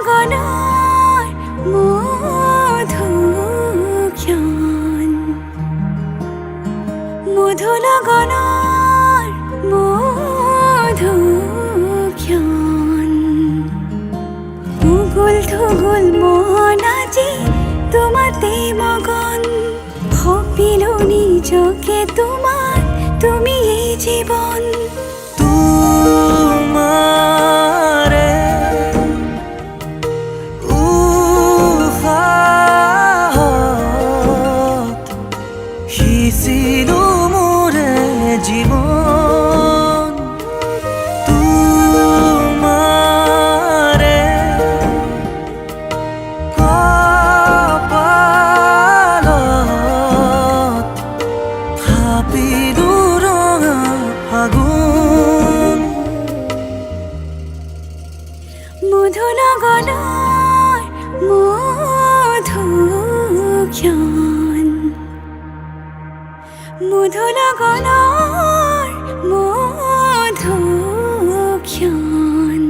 লগনৰ মধুক্ষণ মধু লগনৰ মধুক্ষণ উগুল থুগুল মন আজি তোমাতে মগন ভাবিলো নিজকে তোমার তুমি এই জীবন তোমারে উহাত সিঁচিলো মোরে জীবন তোমারে কপালত ভাবিলো ৰঙা ফাগুন মধু লগনৰ মধুক্ষণ মধু লগনৰ মধুক্ষণ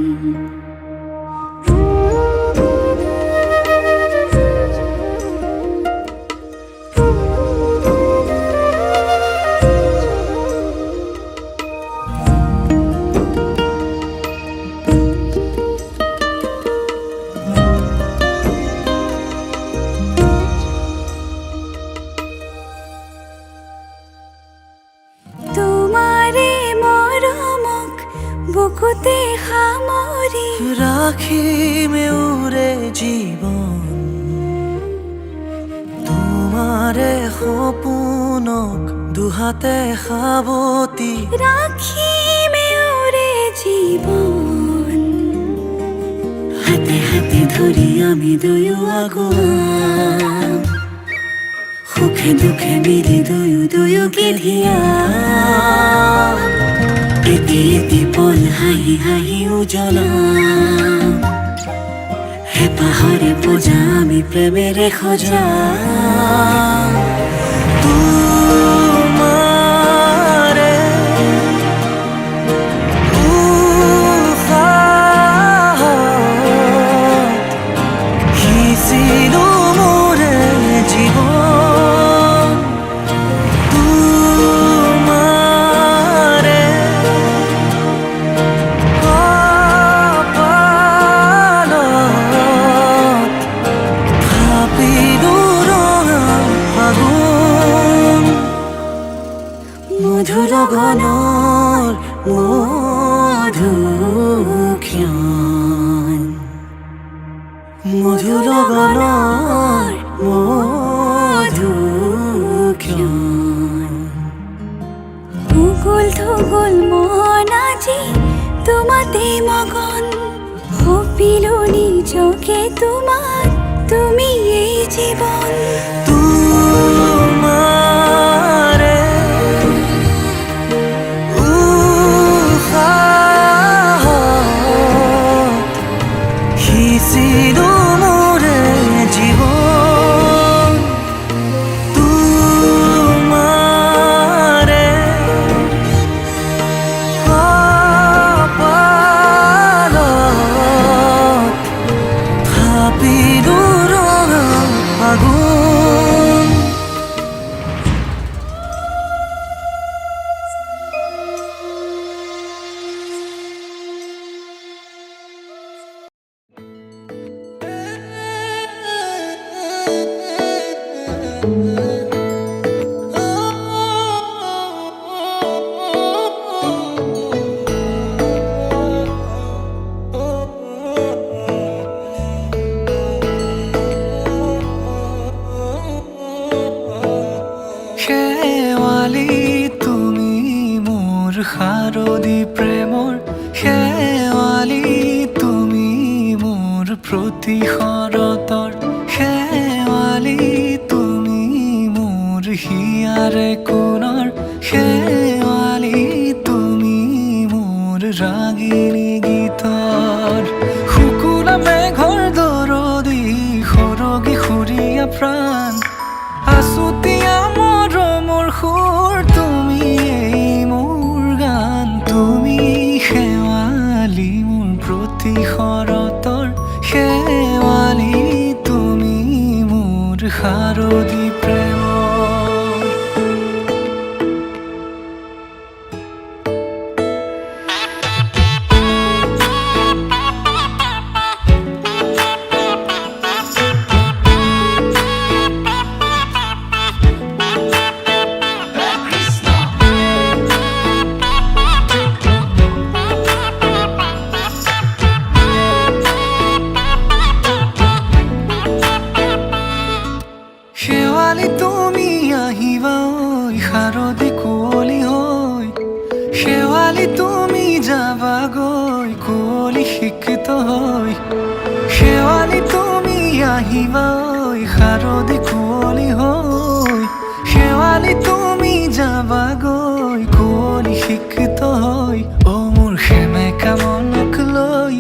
তোমাৰে মৰমক বুকুতে সামৰি ৰাখিমে ওৰে জীবন তোমাৰে সপোনক দুহাতে সাৱটি ৰাখিমে ওৰে জীৱন হাতে হাতে ধৰি আমি দুয়ো আগুৱাম সুখে দুখে মিলি দুয়োকে ধিয়াম এটি এটি পল হাঁহি হাঁহি উজ্বলাম হেঁপাহৰে পূজা আমি প্ৰেমেৰে সজাম তোমাৰে উহাত সিঁচিলো মোৰে জীবন তোমাৰে কপালত ভাবিলো ৰঙা ফাগুন মধু লগনৰ মধুক্ষণ মধু লগনৰ মধুক্ষণ উগুল থুগুল মন আজি তোমাতে মগন ভাবিলো নিজকে তোমার তুমি এই জীবন তোমারে উহাত সিঁচিলো মোরে জীবন তোমারে কপালত ভাবিলো ৰঙা ফাগুন শেৱালি তুমি মোৰ শাৰদী প্ৰেমৰ শেৱালি তুমি মোৰ প্ৰতি শৰতৰ শেৱালি তুমি মোৰ হিয়াৰে কোণৰ শেৱালি তুমি মোৰ ৰাগিনী গীতৰ শুকুলা মেঘৰ দৰদি সৰগী সুৰীয়া প্ৰাণ আছুতীয়া মৰমৰ সুৰ তুমি এই মোৰ গান তুমি শেৱালি মোৰ প্ৰতি শৰতৰ শেৱালি তুমি যাবাগৈ কুঁৱলী শিক্ষিত হৈ শেৱালি তুমি আহিবা ঐ শাৰদী কুঁৱলী হৈ শেৱালি তুমি যাবাগৈ কুঁৱলী শিক্ষিত হৈ অ মোৰ সেমেকা মনক লৈ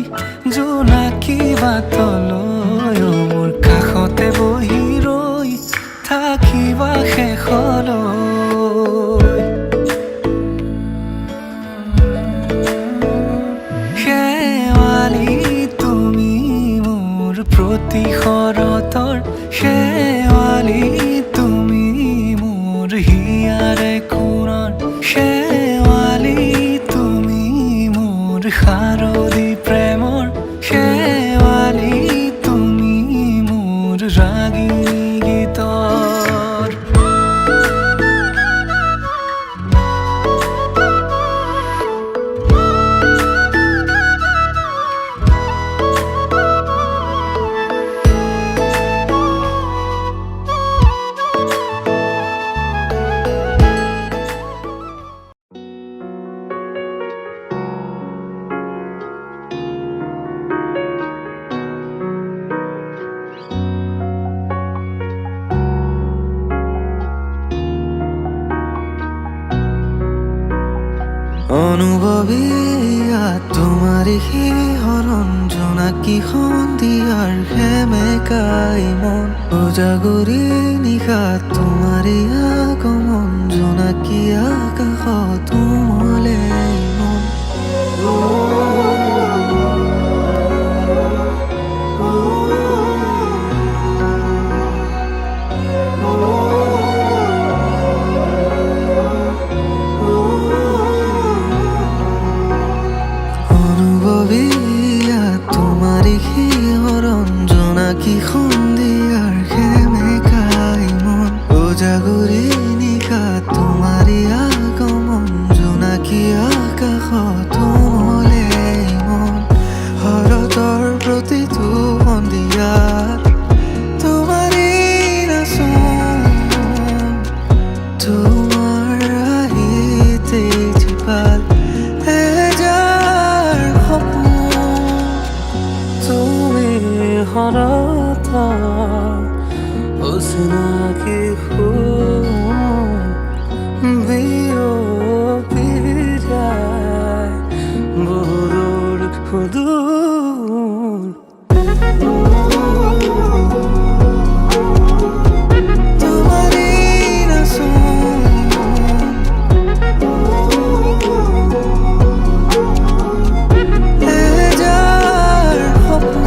জোনাকী বাটলৈ অ মোৰ কাষতে বহি ৰৈ থাকিবা শেষলৈ শেৱালি তুমি মোৰ প্ৰতি শৰতৰ শেৱালি তুমি মোৰ হিয়াৰে কোণৰ শেৱালি তুমি মোৰ শাৰদী প্ৰেমৰ শেৱালি তুমি মোৰ ৰাগিনী গীতৰ অনুভৱী তোমাৰে শিহৰণ জোনাকী সন্ধিয়াৰ সেমেকাই মন উজাগৰি নিশা তোমাৰে আগমন জোনাকী আকাশত উমলে মন জোনাকী সন্ধিয়াৰ সেমেকাই মন উজাগৰি নিশা তোমাৰে আগমন জোনাকী আকাশত উমলে মন শৰতৰ প্ৰতিটো সন্ধিয়াত তোমাৰে নাচোন তোমাৰ আহিতে জীপাল এজাৰ সপোন তুমি হৰতা অচিনাকি বিয়পি যায় বহুদূৰ সুদূৰ তোমাৰে নাচোন এজাৰ সপোন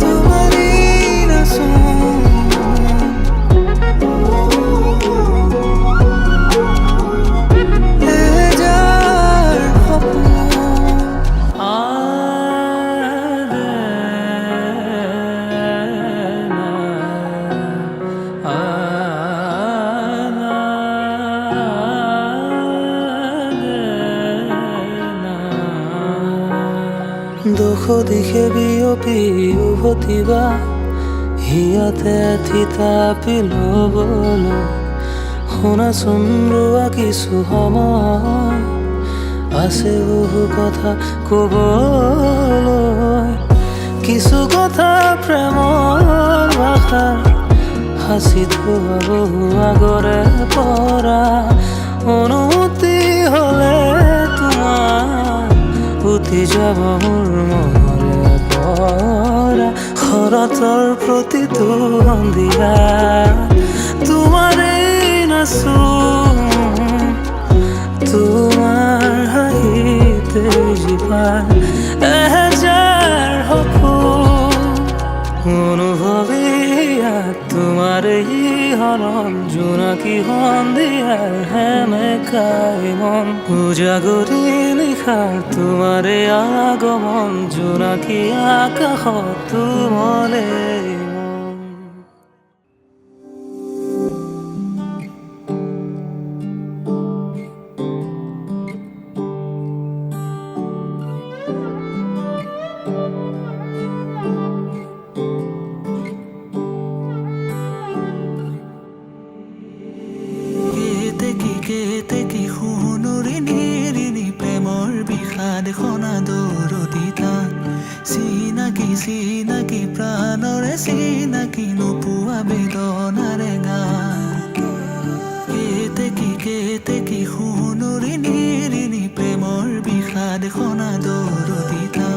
তোমাৰে নাচোন এজাৰ সপোন দুখ দিশে বিয়পি উভতিবা হিয়াতে থিতাপি ল'বলৈ শুনাচোন ৰোৱা কিছু সময় আছে বহু কথা ক'বলৈ কিছু কথা প্ৰেমৰ ভাষাৰ সাঁচি থোৱা বহু আগৰে পৰা অনুমতি হ'লে তোমাৰ উঠি যাব মোৰ মনৰে পৰা শৰতৰ প্ৰতিটো সন্ধিয়া তোমাৰে নাচোন তোমাৰ হাঁহিতে জীপাল এজাৰ সপোন অনুভৱী তোমাৰে হৰণ জোনাকী সন্ধিয়াৰ সেমেকাই মন উজাগৰি নিশাৰ তোমাৰে আগমন জোনাকী আকাশত তুমলে দেখোন আদৰদিতা চিনাকি চিনাকি প্ৰাণৰে চিনাকি নোপোৱা বেদনাৰে গান কেতেকি সোণৰি নিৰিণি প্ৰেমৰ বিষাদ দেখোন আদৰদিতা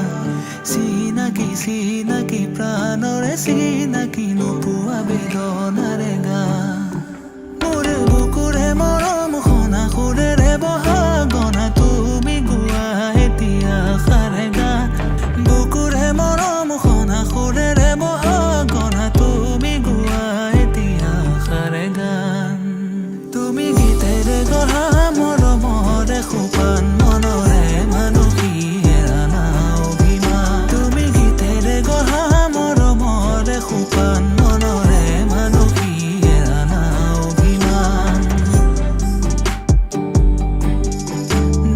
চিনাকি চিনাকি প্ৰাণৰে চিনাকি নোপোৱা বেদনাৰে গান মোৰে বুকুৰে মৰম শুনা সুৰেৰে বহাগনা তুমি গোৱা এতিয়া আশাৰে গান বুকুৰে মৰম শুনা সুৰেৰে বহাগনা তুমি গোৱা এতিয়া আশাৰে গান তুমি গীতেৰে গঢ়া মৰমৰে সোপান মনৰে মানসী হেৰানা অভিমান তুমি গীতেৰে গঢ়া মৰমৰে সোপান মনৰে মানসী হেৰানা অভিমান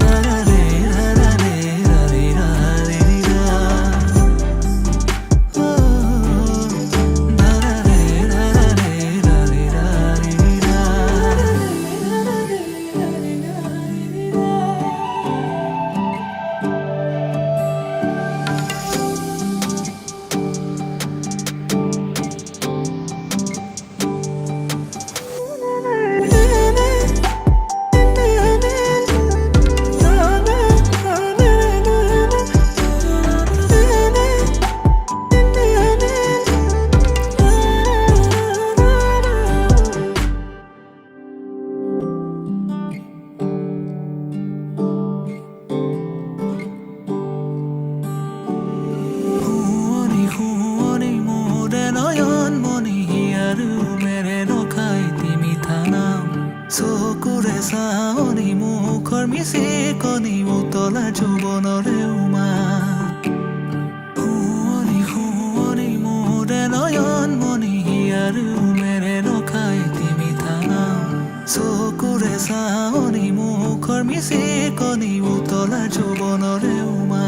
দাৰাৰে ৰাৰাৰে ৰাৰে ৰাৰে ৰা দাৰাৰে ৰাৰাৰে ৰাৰে ৰাৰে ৰা শুৱনি শুৱনি মোৰে নয়ন মণি হিয়াৰো মেৰে নখাইতি মিঠা নাম চকুৰে চাৱনি মুখৰ মিচিকনি উতলা যৌৱনৰে উমা শুৱনি শুৱনি মোৰে নয়ন মণি হিয়াৰো মেৰে নখাইতি মিঠা নাম চকুৰে চাৱনি মুখৰ মিচিকনি উতলা যৌৱনৰে উমা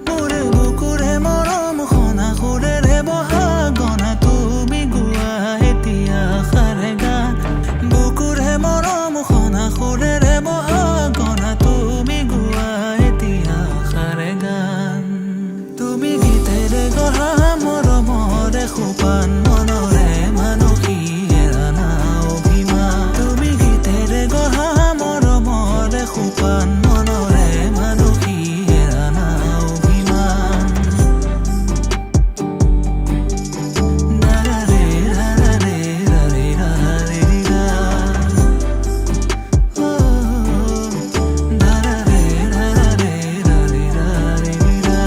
মোৰে বুকুৰে মৰম শুনা সুৰেৰে বহাগনা তুমি গোৱা এতিয়া আশাৰে গান বুকুৰে মৰম শুনা সুৰেৰে বহাগনা তুমি গোৱা এতিয়া আশাৰে গান তুমি গীতেৰে গঢ়া মৰমৰে সোপান মনৰে মানসী হেৰানা অভিমান তুমি গীতেৰে গঢ়া মৰমৰে সোপান মনৰে মানসী হেৰানা অভিমান দাৰাৰে ৰাৰাৰে ৰাৰে ৰাৰে ৰা দাৰাৰে ৰাৰাৰে ৰাৰে ৰাৰে ৰা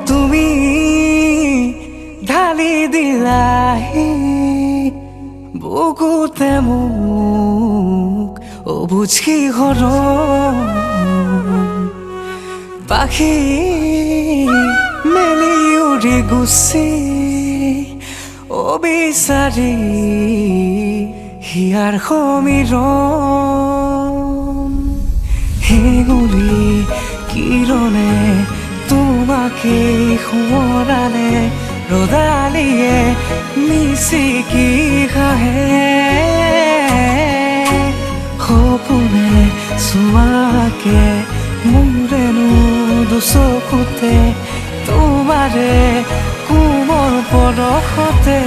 তুমি ঢালি দিলাহি বুকুতে মোক অবুঝ কি গৰম পাখি মেলি উৰি গুচি অবিচাৰি হিয়াৰ সমীৰণ হেঙুলি কিৰণে তোমাকে সোঁৱৰালে ৰ'দালিয়ে মিচিকি খাহে সপোনে চোৱাকে মোৰেনো দুচকুতে তোমাৰে কোমল পৰশতে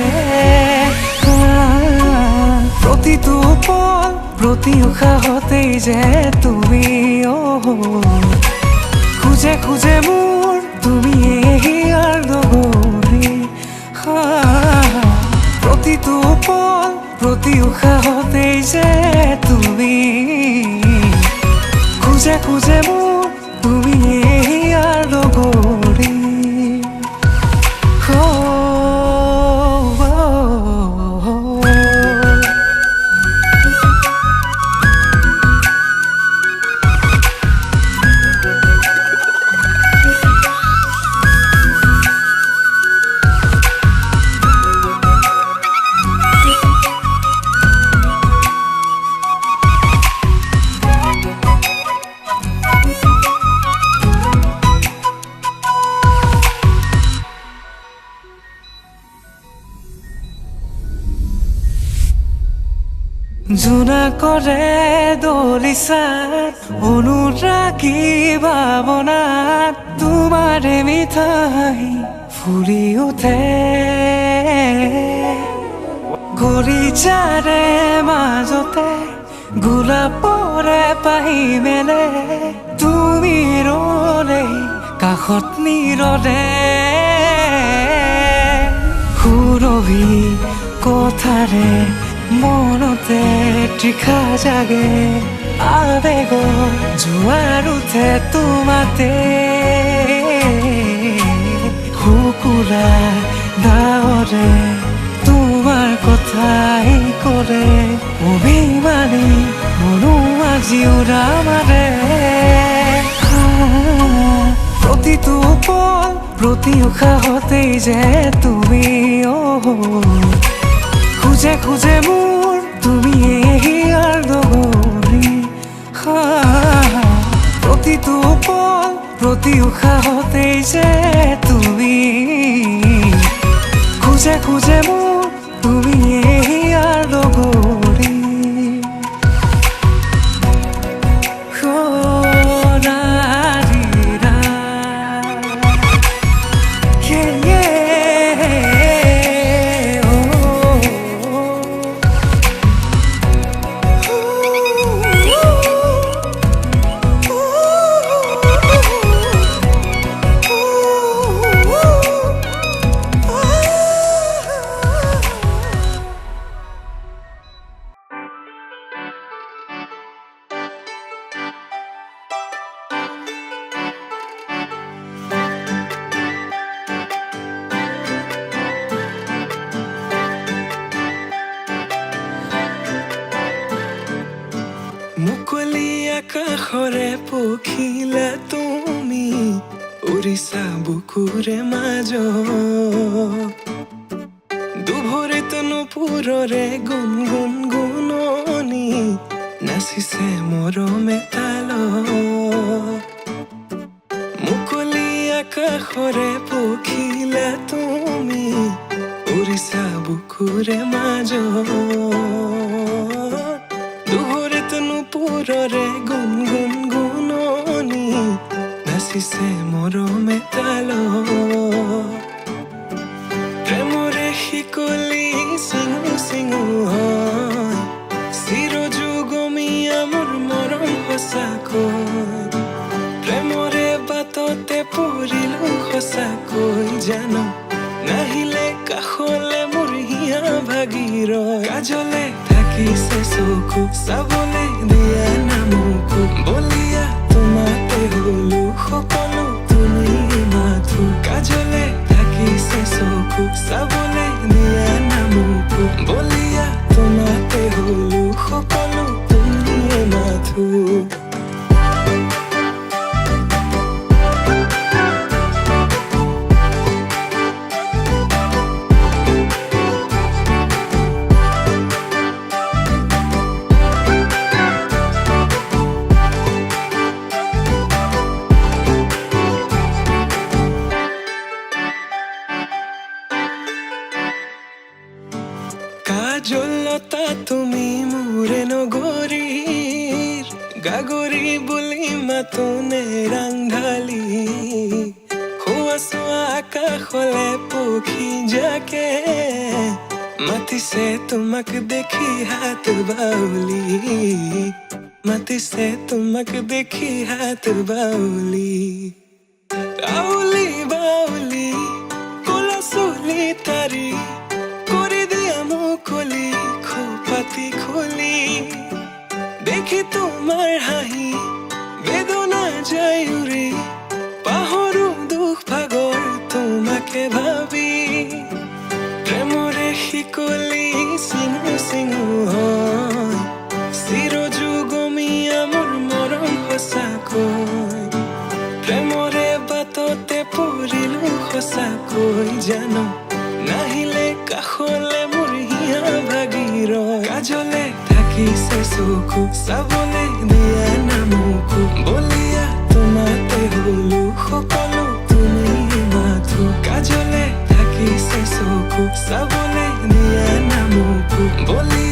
প্ৰতিটো পল প্ৰতি উশাহতেই যে তুমি খুঁজে খুঁজে মোৰ তুমি হিয়াৰ লগৰী প্ৰতিটো পল প্ৰতি উশাহতেই যে তুমি খুঁজে খুঁজে মোৰ জোনাকৰে দলিচাত অনুৰাগী ভাৱনাত তোমাৰে মিঠাই ফুলি উঠে গৰিজাৰে মাজতে গোলাপৰে পাহি মেলে তুমি ৰলেই কাষত নীৰৰে সুৰভি কথাৰে মনতে তৃষা জাগে আবেগৰ জোৱাৰ উঠে তোমাতে শুকুলা ডাৱৰে তোমাৰ কথাই কৰে অভিমানী মনো আজি উৰামাৰে প্ৰতিটো পল প্ৰতি উশাহতেই যে তুমি খুঁজে খুঁজে মোৰ তুমি হিয়াৰ লগৰী প্ৰতিটো পল প্ৰতি উশাহতেই যে তুমি খুঁজে খুঁজে মোৰ তুমি হিয়াৰ লগৰী মুকলি আকাশৰে পখিলা তুমি উৰিছা বুকুৰে মাজত দুভৰিত নুপুৰৰে গুণ গুণ গুণনি নাচিছে মৰমে তালত মুকলি আকাশৰে পখিলা তুমি উৰিছা বুকুৰে মাজত দুভৰিত নুপুৰৰে গুণ গুণ গুণনি নাচিছে মৰমে তালত প্ৰেমৰে শিকলি চিঙু চিঙু হয় চিৰযুগমীয়া মোৰ মৰম সঁচাকৈ প্ৰেমৰে বাটতে পৰিলো সঁচাকৈ জানো নাহিলে কাষলে মোৰ হিয়া ভাগিৰ কাজলে থাকিছে চকু চাবলে দিয়া নামকো বলিয়া তোমাতে হলো সকলো তুমি মাথো কাজলে থাকিছে চকু চাবলে দিয়া নামকো বলিয়া তোমাতে হলো সকলো তুমি মাথো কাজলতা তুমি মোৰে নগৰীৰ গাগৰি বুলি মাতোনে ৰাংঢালি হোৱা চোৱা আকাশলে পক্ষী যাকে মাতিছে তোমাক দেখি হাত বাউলি মাতিছে তোমাক দেখি হাত বাউলি আউলি বাউলি কলা চুলি তাৰি কৰি দিয়া মুকলি খোপাতি খুলি দেখি তোমাৰ হাঁহি বেদনা যায় উৰি পাহৰো দুখ ভাগৰ তোমাকে ভাবি প্ৰেমৰে শিকলি চিঙু চিঙু হয় চিৰযুগমীয়া মোৰ মৰম সঁচাকৈ প্ৰেমৰে বাটতে পৰিলো সঁচাকৈ জানো নাহিলে কাষলে মোৰ হিয়া ভাগিৰ কাজলে থাকিছে চকু চাবলে দিয়া নামকো বলিয়া তোমাতে হলো সকলো তুমি মাথো কাজলে থাকিছে চকু চাবলে দিয়া নামকো বলিয়া